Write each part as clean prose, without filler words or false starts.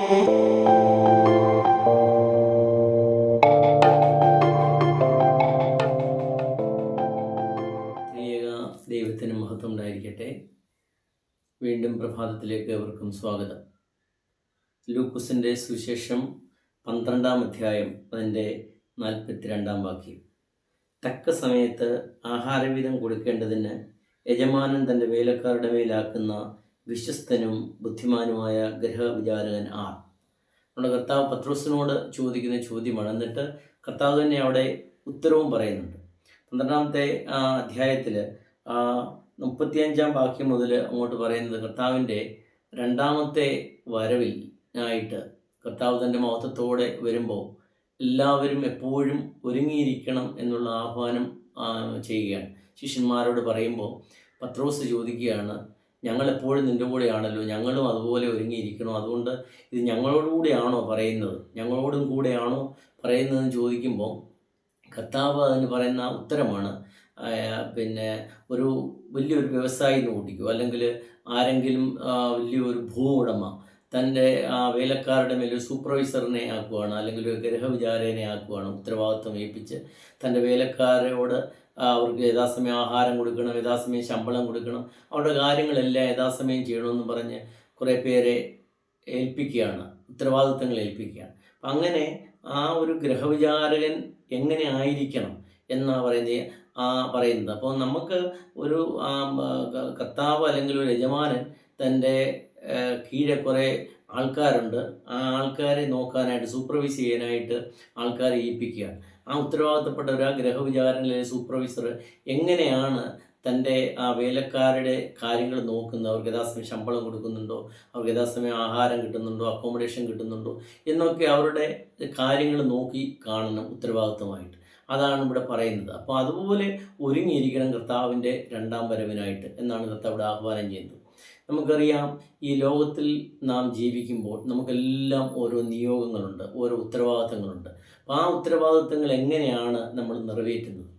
ദൈവത്തിന് മഹത്വം ഉണ്ടായിരിക്കട്ടെ. വീണ്ടും പ്രഭാതത്തിലേക്ക് അവർക്കും സ്വാഗതം. ലൂക്കോസിൻ്റെ സുവിശേഷം 12-ാം അധ്യായം അതിൻ്റെ 42-ാം വാക്യം. തക്ക സമയത്ത് ആഹാരവീതം കൊടുക്കേണ്ടതിന് യജമാനൻ തൻ്റെ വേലക്കാരുടെ മേലാക്കുന്ന വിശ്വസ്തനും ബുദ്ധിമാനുമായ ഗൃഹവിചാരകൻ ആർ. നമ്മുടെ കർത്താവ് പത്രോസിനോട് ചോദിക്കുന്ന ചോദ്യമാണ്. എന്നിട്ട് കർത്താവ് തന്നെ അവിടെ ഉത്തരവും പറയുന്നുണ്ട്. 12-ാമത്തെ അധ്യായത്തിൽ 35-ാം വാക്യം മുതൽ അങ്ങോട്ട് പറയുന്നത് കർത്താവിൻ്റെ രണ്ടാമത്തെ വരവിനായിട്ട് കർത്താവ് തൻ്റെ മഹത്വത്തോടെ വരുമ്പോൾ എല്ലാവരും എപ്പോഴും ഒരുങ്ങിയിരിക്കണം എന്നുള്ള ആഹ്വാനം ചെയ്യുകയാണ്. ശിഷ്യന്മാരോട് പറയുമ്പോൾ പത്രോസ് ചോദിക്കുകയാണ്, ഞങ്ങളെപ്പോഴും നിൻ്റെ കൂടെയാണല്ലോ, ഞങ്ങളും അതുപോലെ ഒരുങ്ങിയിരിക്കണോ? അതുകൊണ്ട് ഇത് ഞങ്ങളോടുകൂടെയാണോ പറയുന്നത്, ഞങ്ങളോടും കൂടെയാണോ പറയുന്നതെന്ന് ചോദിക്കുമ്പോൾ കർത്താവ് അതിന് പറയുന്ന ഉത്തരമാണ്, ഒരു വലിയൊരു വ്യവസായി ഓടിക്കുക, അല്ലെങ്കിൽ ആരെങ്കിലും വലിയൊരു ഭൂവുടമ തൻ്റെ വേലക്കാരുടെ മേൽ സൂപ്പർവൈസറിനെ ആക്കുവാണ്, അല്ലെങ്കിൽ ഒരു ഗൃഹവിചാരകനെ ആക്കുവാണ്, ഉത്തരവാദിത്വം ഏൽപ്പിച്ച് തൻ്റെ വേലക്കാരോട് അവർക്ക് യഥാസമയം ആഹാരം കൊടുക്കണം, യഥാസമയം ശമ്പളം കൊടുക്കണം, അവരുടെ കാര്യങ്ങളെല്ലാം യഥാസമയം ചെയ്യണമെന്ന് പറഞ്ഞ് കുറേ പേരെ ഏൽപ്പിക്കുകയാണ്, ഉത്തരവാദിത്തങ്ങൾ ഏൽപ്പിക്കുകയാണ്. അപ്പം അങ്ങനെ ആ ഒരു ഗൃഹവിചാരകൻ എങ്ങനെ ആയിരിക്കണം എന്നാണ് പറയുന്നത്. അപ്പോൾ നമുക്ക് ഒരു കർത്താവ് അല്ലെങ്കിൽ ഒരു യജമാനൻ തൻ്റെ കീഴെ കുറേ ആൾക്കാരുണ്ട്. ആ ആൾക്കാരെ നോക്കാനായിട്ട്, സൂപ്പർവൈസ് ചെയ്യാനായിട്ട് ആൾക്കാരെ ഏൽപ്പിക്കുകയാണ്. ആ ഉത്തരവാദിത്തപ്പെട്ട ഒരു ഗൃഹവിചാരകനിലെ സൂപ്പർവൈസർ എങ്ങനെയാണ് തൻ്റെ ആ വേലക്കാരുടെ കാര്യങ്ങൾ നോക്കുന്നത്, അവർക്ക് യഥാസമയം ശമ്പളം കൊടുക്കുന്നുണ്ടോ, അവർക്ക് യഥാസമയം ആഹാരം കിട്ടുന്നുണ്ടോ, അക്കോമഡേഷൻ കിട്ടുന്നുണ്ടോ എന്നൊക്കെ അവരുടെ കാര്യങ്ങൾ നോക്കി കാണണം ഉത്തരവാദിത്തമായിട്ട്. അതാണ് ഇവിടെ പറയുന്നത്. അപ്പോൾ അതുപോലെ ഒരുങ്ങിയിരിക്കണം കർത്താവിൻ്റെ രണ്ടാം വരവിനായിട്ട് എന്നാണ് കർത്താവ് ഇവിടെ ആഹ്വാനം ചെയ്യുന്നത്. നമുക്കറിയാം, ഈ ലോകത്തിൽ നാം ജീവിക്കുമ്പോൾ നമുക്കെല്ലാം ഓരോ നിയോഗങ്ങളുണ്ട്, ഓരോ ഉത്തരവാദിത്തങ്ങളുണ്ട്. അപ്പോൾ ആ ഉത്തരവാദിത്തങ്ങൾ എങ്ങനെയാണ് നമ്മൾ നിറവേറ്റുന്നത്?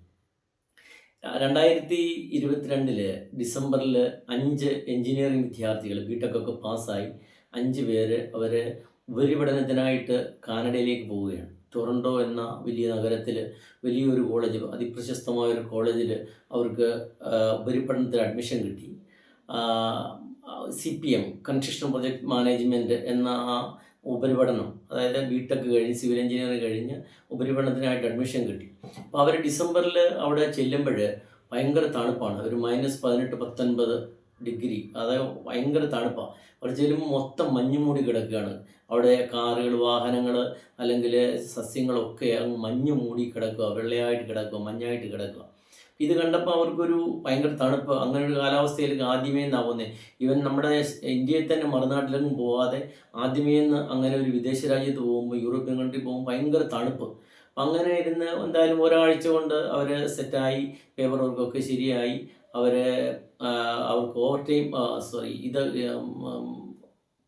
2022 ഡിസംബറിൽ 5 എൻജിനീയറിംഗ് വിദ്യാർത്ഥികൾ ബിടെക്കൊക്കെ പാസ്സായി 5 പേര് അവർ ഉപരിപഠനത്തിനായിട്ട് കാനഡയിലേക്ക് പോവുകയാണ്. ടൊറൻഡോ എന്ന വലിയ നഗരത്തിൽ വലിയൊരു കോളേജ്, അതിപ്രശസ്തമായൊരു കോളേജിൽ അവർക്ക് ഉപരിപഠനത്തിന് അഡ്മിഷൻ കിട്ടി. CPM കൺസ്ട്രക്ഷൻ പ്രൊജക്ട് മാനേജ്മെൻറ്റ് എന്ന ആ ഉപരിപഠനം, അതായത് ബിടെക് കഴിഞ്ഞ് സിവിൽ എഞ്ചിനീയറിംഗ് കഴിഞ്ഞ് ഉപരിപഠനത്തിനായിട്ട് അഡ്മിഷൻ കിട്ടി. അപ്പോൾ അവർ ഡിസംബറിൽ അവിടെ ചെല്ലുമ്പോൾ ഭയങ്കര തണുപ്പാണ്, ഒരു -18-19 ഡിഗ്രി, അതായത് ഭയങ്കര തണുപ്പാണ്. അവിടെ ചെല്ലുമ്പോൾ മൊത്തം മഞ്ഞ് മൂടി കിടക്കുകയാണ്. അവിടെ കാറുകൾ, വാഹനങ്ങൾ അല്ലെങ്കിൽ സസ്യങ്ങളൊക്കെ അങ്ങ് മഞ്ഞ് മൂടി കിടക്കുക, വെള്ളയായിട്ട് കിടക്കുക, മഞ്ഞായിട്ട് കിടക്കുക. ഇത് കണ്ടപ്പോൾ അവർക്കൊരു ഭയങ്കര തണുപ്പ്. അങ്ങനെ ഒരു കാലാവസ്ഥയിലേക്ക് ആദ്യമേ നിന്നാവുന്നത്, ഈവൻ നമ്മുടെ ഇന്ത്യയിൽ തന്നെ മറുനാട്ടിലൊന്നും പോവാതെ ആദ്യമേ നിന്ന് അങ്ങനെ ഒരു വിദേശ രാജ്യത്ത് പോകുമ്പോൾ, യൂറോപ്യൻ കൺട്രി പോകുമ്പോൾ ഭയങ്കര തണുപ്പ്. അങ്ങനെ ഇരുന്ന് എന്തായാലും ഒരാഴ്ച കൊണ്ട് അവർ സെറ്റായി, പേപ്പർ വർക്കൊക്കെ ശരിയായി. അവർക്ക്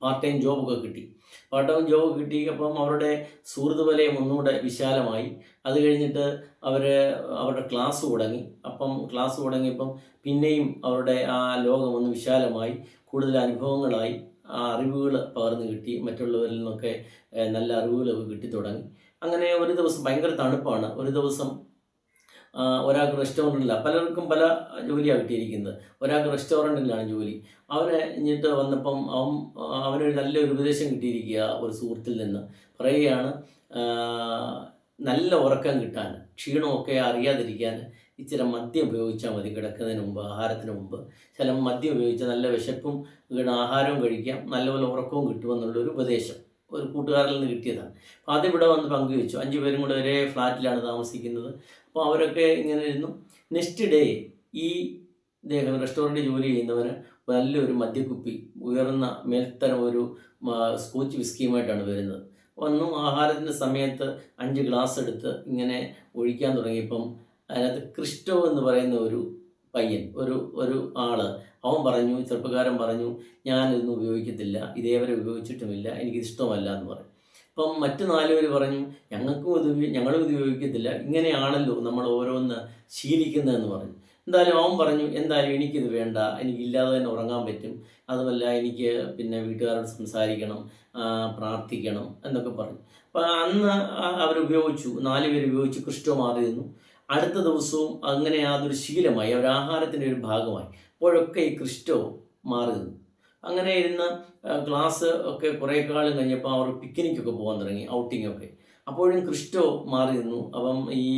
പാർട്ട് ടൈം ജോബൊക്കെ കിട്ടി. പാർട്ട് ടൈം ജോബ് കിട്ടി. അപ്പം അവരുടെ സുഹൃത്ത് വലയം ഒന്നുകൂടെ വിശാലമായി. അത് കഴിഞ്ഞിട്ട് അവരുടെ ക്ലാസ് തുടങ്ങി. ക്ലാസ് തുടങ്ങിയപ്പം പിന്നെയും അവരുടെ ആ ലോകം ഒന്ന് വിശാലമായി, കൂടുതൽ അനുഭവങ്ങളായി, അറിവുകൾ പകർന്നു കിട്ടി, മറ്റുള്ളവരിൽ നിന്നൊക്കെ നല്ല അറിവുകളൊക്കെ കിട്ടി തുടങ്ങി. അങ്ങനെ ഒരു ദിവസം ഭയങ്കര തണുപ്പാണ്. ഒരു ദിവസം ഒരാൾക്ക് റെസ്റ്റോറൻറ്റില്ല, പലർക്കും പല ജോലിയാണ് കിട്ടിയിരിക്കുന്നത്. ഒരാൾക്ക് റെസ്റ്റോറൻറ്റിലാണ് ജോലി. എന്നിട്ട് വന്നപ്പം അവനൊരു നല്ലൊരു ഉപദേശം കിട്ടിയിരിക്കുക ഒരു സുഹൃത്തിൽ നിന്ന്. പറയുകയാണ്, നല്ല ഉറക്കം കിട്ടാൻ, ക്ഷീണമൊക്കെ അറിയാതിരിക്കാൻ ഇച്ചിരി മദ്യം ഉപയോഗിച്ചാൽ മതി. കിടക്കുന്നതിന് മുമ്പ്, ആഹാരത്തിന് മുമ്പ് ചിലപ്പോൾ മദ്യം ഉപയോഗിച്ചാൽ നല്ല വിശപ്പും ആഹാരവും കഴിക്കാം, നല്ലപോലെ ഉറക്കവും കിട്ടുമെന്നുള്ളൊരു ഉപദേശം ഒരു കൂട്ടുകാരിൽ നിന്ന് കിട്ടിയതാണ്. അപ്പോൾ അതിവിടെ വന്ന് പങ്കുവെച്ചു. 5 പേരും കൂടെ ഒരേ ഫ്ലാറ്റിലാണ് താമസിക്കുന്നത്. അപ്പോൾ അവരൊക്കെ ഇങ്ങനെ ഇരുന്നു. നെക്സ്റ്റ് ഡേ ഈ റെസ്റ്റോറൻറ്റിൽ ജോലി ചെയ്യുന്നവന് നല്ലൊരു മദ്യക്കുപ്പി, ഉയർന്ന മേൽത്തരം ഒരു സ്കോച്ച് വിസ്കിയുമായിട്ടാണ് വരുന്നത്. വന്നു ആഹാരത്തിൻ്റെ സമയത്ത് 5 ഗ്ലാസ് എടുത്ത് ഇങ്ങനെ ഒഴിക്കാൻ തുടങ്ങിയപ്പം അതിനകത്ത് ക്രിസ്റ്റോ എന്ന് പറയുന്ന ഒരു പയ്യൻ, ഒരു ആള്, അവൻ പറഞ്ഞു, ചെറുപ്പക്കാരൻ പറഞ്ഞു, ഞാനിതൊന്നും ഉപയോഗിക്കത്തില്ല, ഇതേവരെ ഉപയോഗിച്ചിട്ടുമില്ല, എനിക്കിഷ്ടമല്ല എന്ന് പറഞ്ഞു. അപ്പം മറ്റു 4 പേര് പറഞ്ഞു, ഞങ്ങളും ഇത് ഉപയോഗിക്കത്തില്ല, ഇങ്ങനെയാണല്ലോ നമ്മൾ ഓരോന്ന് ശീലിക്കുന്നതെന്ന് പറഞ്ഞു. എന്തായാലും അവൻ പറഞ്ഞു, എന്തായാലും എനിക്കിത് വേണ്ട, എനിക്കില്ലാതെ തന്നെ ഉറങ്ങാൻ പറ്റും, അതുമല്ല എനിക്ക് പിന്നെ വീട്ടുകാരോട് സംസാരിക്കണം, പ്രാർത്ഥിക്കണം എന്നൊക്കെ പറഞ്ഞു. അപ്പോൾ അന്ന് അവരുപയോഗിച്ചു, 4 പേര് ഉപയോഗിച്ച് ക്രിസ്റ്റോ മാറി നിന്നു. അടുത്ത ദിവസവും അങ്ങനെ യാതൊരു ശീലമായി, അവർ ആഹാരത്തിൻ്റെ ഒരു ഭാഗമായി. അപ്പോഴൊക്കെ ഈ ക്രിസ്റ്റോ മാറി നിന്നു. അങ്ങനെ ഇരുന്ന് ക്ലാസ് ഒക്കെ കുറേ കാലം കഴിഞ്ഞപ്പോൾ അവർ പിക്നിക്കൊക്കെ പോകാൻ തുടങ്ങി, ഔട്ടിങ്ങൊക്കെ. അപ്പോഴും ക്രിസ്റ്റോ മാറി നിന്നു. അപ്പം ഈ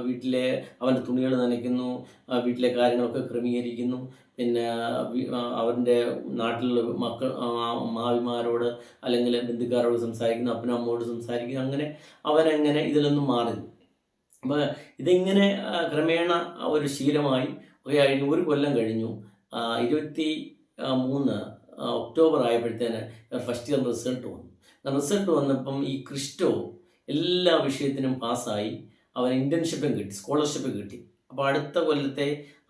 വീട്ടിലെ അവൻ്റെ തുണികൾ നനയ്ക്കുന്നു, വീട്ടിലെ കാര്യങ്ങളൊക്കെ ക്രമീകരിക്കുന്നു, പിന്നെ അവൻ്റെ നാട്ടിലുള്ള മാവിമാരോട് അല്ലെങ്കിൽ ബന്ധുക്കാരോട് സംസാരിക്കുന്നു, അപ്പനും അമ്മയോട് സംസാരിക്കുന്നു. അങ്ങനെ അവനങ്ങനെ ഇതിലൊന്നും മാറി. അപ്പോൾ ഇതിങ്ങനെ ക്രമേണ ഒരു ശീലമായി കഴിഞ്ഞു. 1 കൊല്ലം കഴിഞ്ഞു. 23 ഒക്ടോബർ ആയപ്പോഴത്തേന് ഫസ്റ്റ് ഇയർ റിസൾട്ട് വന്നു. റിസൾട്ട് വന്നപ്പം ഈ ക്രിസ്റ്റോ എല്ലാ വിഷയത്തിനും പാസ്സായി. അവന് ഇൻറ്റേൺഷിപ്പും കിട്ടി, സ്കോളർഷിപ്പ് കിട്ടി. അപ്പോൾ അടുത്ത കൊല്ലത്തെ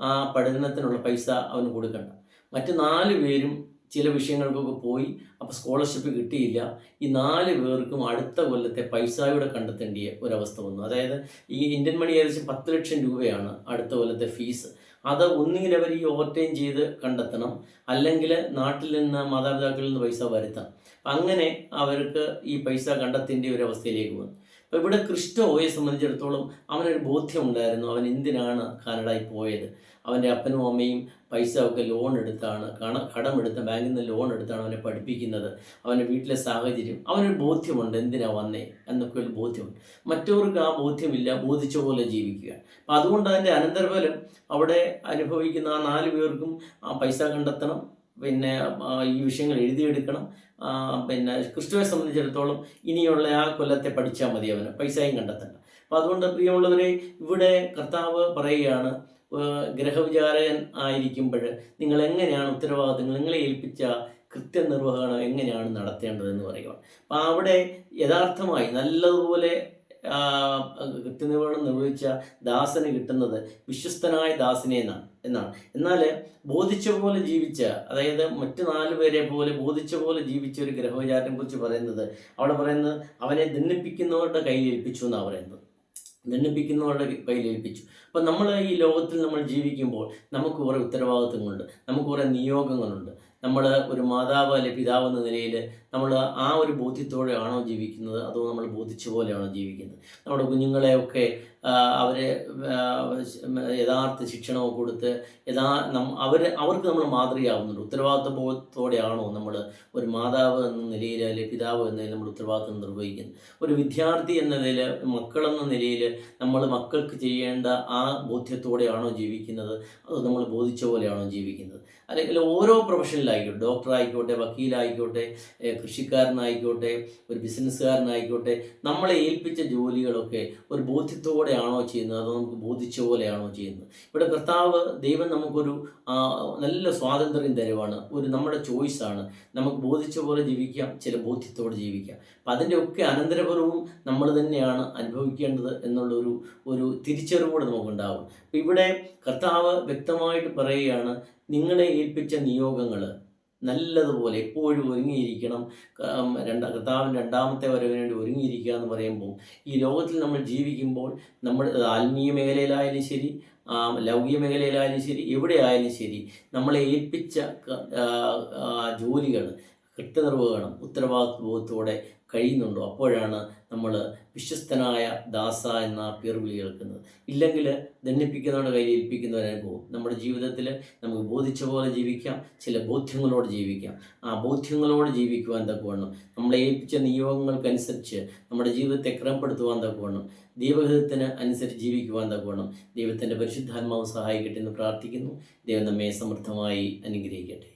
ആ പഠനത്തിനുള്ള പൈസ അവന് കൊടുക്കണ്ട. മറ്റ് 4 പേരും ചില വിഷയങ്ങൾക്കൊക്കെ പോയി, അപ്പോൾ സ്കോളർഷിപ്പ് കിട്ടിയില്ല. ഈ 4 പേർക്കും അടുത്ത കൊല്ലത്തെ പൈസയുടെ കണ്ടെത്തേണ്ടിയ ഒരവസ്ഥ വന്നു. അതായത് ഈ ഇന്ത്യൻ മണി ഏകദേശം 10 ലക്ഷം രൂപയാണ് അടുത്ത കൊല്ലത്തെ ഫീസ്. അത് ഒന്നുകിൽ അവർ ഈ ഓവർ ടൈം ചെയ്ത് കണ്ടെത്തണം, അല്ലെങ്കിൽ നാട്ടിൽ നിന്ന് മാതാപിതാക്കളിൽ നിന്ന് പൈസ വരുത്താം. അങ്ങനെ അവർക്ക് ഈ പൈസ കണ്ടെത്തേണ്ട ഒരു അവസ്ഥയിലേക്ക് വന്നു. അപ്പോൾ ഇവിടെ ക്രിസ്റ്റോയെ സംബന്ധിച്ചിടത്തോളം അവനൊരു ബോധ്യം ഉണ്ടായിരുന്നു, അവൻ എന്തിനാണ് കാനഡയിൽ പോയത്. അവൻ്റെ അപ്പനും അമ്മയും പൈസ ഒക്കെ ലോൺ എടുത്താണ്, കടമെടുത്ത ബാങ്കിൽ നിന്ന് ലോൺ എടുത്താണ് അവനെ പഠിപ്പിക്കുന്നത്. അവൻ്റെ വീട്ടിലെ സാഹചര്യം, അവനൊരു ബോധ്യമുണ്ട് എന്തിനാ വന്നേ എന്നൊക്കെ ഒരു ബോധ്യമുണ്ട്. മറ്റവർക്ക് ആ ബോധ്യമില്ല, ബോധിച്ച പോലെ ജീവിക്കുക. അപ്പം അതുകൊണ്ട് അതിൻ്റെ അനന്തരഫലം അവിടെ അനുഭവിക്കുന്ന ആ 4 പേർക്കും പൈസ കണ്ടെത്തണം, പിന്നെ ഈ വിഷയങ്ങൾ എഴുതിയെടുക്കണം. പിന്നെ ക്രിസ്റ്റോയെ സംബന്ധിച്ചിടത്തോളം ഇനിയുള്ള ആ കൊല്ലത്തെ പഠിച്ചാൽ മതി, അവന് പൈസയും കണ്ടെത്തണ്ട. അപ്പം അതുകൊണ്ട് പ്രിയമുള്ളവരെ, ഇവിടെ കർത്താവ് പറയുകയാണ്, ഗ്രഹവിചാരകൻ ആയിരിക്കുമ്പോൾ നിങ്ങൾ എങ്ങനെയാണ് ഉത്തരവാദിത്തങ്ങൾ, നിങ്ങളെ ഏൽപ്പിച്ച കൃത്യനിർവഹണം എങ്ങനെയാണ് നടത്തേണ്ടതെന്ന് പറയുക. അപ്പം അവിടെ യഥാർത്ഥമായി നല്ലതുപോലെ കൃത്യനിർവഹണം നിർവഹിച്ച ദാസന് കിട്ടുന്നത് വിശ്വസ്തനായ ദാസനെ എന്നാണ്. എന്നാൽ ബോധിച്ച പോലെ ജീവിച്ച, അതായത് മറ്റ് 4 പേരെ പോലെ ബോധിച്ച പോലെ ജീവിച്ച ഒരു ഗ്രഹവിചാരനെ കുറിച്ച് പറയുന്നത്, അവിടെ പറയുന്നത് അവനെ ദണ്ഡിപ്പിക്കുന്നവരുടെ കയ്യിൽ ഏൽപ്പിച്ചു എന്നാണ് പറയുന്നത്. ദണ്ഡിപ്പിക്കുന്നവരുടെ കയ്യിൽ ഏൽപ്പിച്ചു. അപ്പം നമ്മൾ ഈ ലോകത്തിൽ നമ്മൾ ജീവിക്കുമ്പോൾ നമുക്ക് കുറേ ഉത്തരവാദിത്വങ്ങളുണ്ട്, നമുക്ക് കുറേ നിയോഗങ്ങളുണ്ട്. നമ്മൾ ഒരു മാതാവ് അല്ലെ പിതാവ് എന്ന നിലയിൽ നമ്മൾ ആ ഒരു ബോധ്യത്തോടെ ആണോ ജീവിക്കുന്നത്, അതോ നമ്മൾ ബോധിച്ച പോലെയാണോ ജീവിക്കുന്നത്? നമ്മുടെ കുഞ്ഞുങ്ങളെയൊക്കെ അവരെ യഥാർത്ഥ ശിക്ഷണമൊക്കെ കൊടുത്ത് അവർക്ക് നമ്മൾ മാതൃകയാവുന്നുണ്ട്. ഉത്തരവാദിത്വ ബോധത്തോടെയാണോ നമ്മൾ ഒരു മാതാവ് എന്ന നിലയിൽ അല്ലെ പിതാവ് എന്ന നിലയിൽ നമ്മൾ ഉത്തരവാദിത്വം നിർവഹിക്കുന്നത്? ഒരു വിദ്യാർത്ഥി എന്ന നിലയിൽ, മക്കളെന്ന നിലയിൽ നമ്മൾ മക്കൾക്ക് ചെയ്യേണ്ട ആ ബോധ്യത്തോടെയാണോ ജീവിക്കുന്നത്, അതോ നമ്മൾ ബോധിച്ച പോലെയാണോ ജീവിക്കുന്നത്? അല്ലെങ്കിൽ ഓരോ പ്രൊഫഷനിലായിക്കോട്ടെ, ഡോക്ടറായിക്കോട്ടെ, വക്കീലായിക്കോട്ടെ, കൃഷിക്കാരനായിക്കോട്ടെ, ഒരു ബിസിനസ്സുകാരനായിക്കോട്ടെ, നമ്മളെ ഏൽപ്പിച്ച ജോലികളൊക്കെ ഒരു ബോധ്യത്തോടെയാണോ ചെയ്യുന്നത്, അതോ നമുക്ക് ബോധിച്ച പോലെയാണോ ചെയ്യുന്നത്? ഇവിടെ കർത്താവ് ദൈവം നമുക്കൊരു നല്ല സ്വാതന്ത്ര്യം തരുവാണ്, നമ്മുടെ ചോയ്സാണ്. നമുക്ക് ബോധിച്ച പോലെ ജീവിക്കാം, ചില ബോധ്യത്തോടെ ജീവിക്കാം. അപ്പം അതിൻ്റെ ഒക്കെ അനന്തരഫലവും നമ്മൾ തന്നെയാണ് അനുഭവിക്കേണ്ടത് ഒരു തിരിച്ചറിവോടെ നമുക്കുണ്ടാകും. അപ്പം ഇവിടെ കർത്താവ് വ്യക്തമായിട്ട് പറയുകയാണ്, നിങ്ങളെ ഏൽപ്പിച്ച നിയോഗങ്ങൾ നല്ലതുപോലെ എപ്പോഴും ഒരുങ്ങിയിരിക്കണം. കർത്താവിൻ്റെ 2ാമത്തെ വരവിന് വേണ്ടി ഒരുങ്ങിയിരിക്കുക എന്ന് പറയുമ്പോൾ, ഈ ലോകത്തിൽ നമ്മൾ ജീവിക്കുമ്പോൾ നമ്മൾ ആത്മീയ മേഖലയിലായാലും ശരി, ലൗകിക മേഖലയിലായാലും ശരി, എവിടെയായാലും ശരി, നമ്മളെ ഏൽപ്പിച്ച ജോലികൾ കൃത്യനിർവഹണം ഉത്തരവാദിത്വബോധത്തോടെ കഴിയുന്നുണ്ടോ, അപ്പോഴാണ് നമ്മൾ വിശ്വസ്തനായ ദാസ എന്ന പേർ വിളി കേൾക്കുന്നത്. ഇല്ലെങ്കിൽ ദണ്ഡിപ്പിക്കുന്നവരുടെ കയ്യിൽ ഏൽപ്പിക്കുന്നവരായി പോകും. നമ്മുടെ ജീവിതത്തിൽ നമുക്ക് ബോധിച്ച പോലെ ജീവിക്കാം, ചില ബോധ്യങ്ങളോട് ജീവിക്കാം. ആ ബോധ്യങ്ങളോട് ജീവിക്കുവാൻ തക്കവണ്ണം, നമ്മളെ ഏൽപ്പിച്ച നിയോഗങ്ങൾക്കനുസരിച്ച് നമ്മുടെ ജീവിതത്തെ ക്രമപ്പെടുത്തുവാൻ തക്കവണ്ണം, ദൈവഹിതത്തിന് അനുസരിച്ച് ജീവിക്കുവാൻ തക്കവണ്ണം ദൈവത്തിൻ്റെ പരിശുദ്ധാത്മാവ് സഹായിക്കട്ടെ എന്ന് പ്രാർത്ഥിക്കുന്നു. ദൈവം നമ്മെ സമൃദ്ധമായി അനുഗ്രഹിക്കട്ടെ.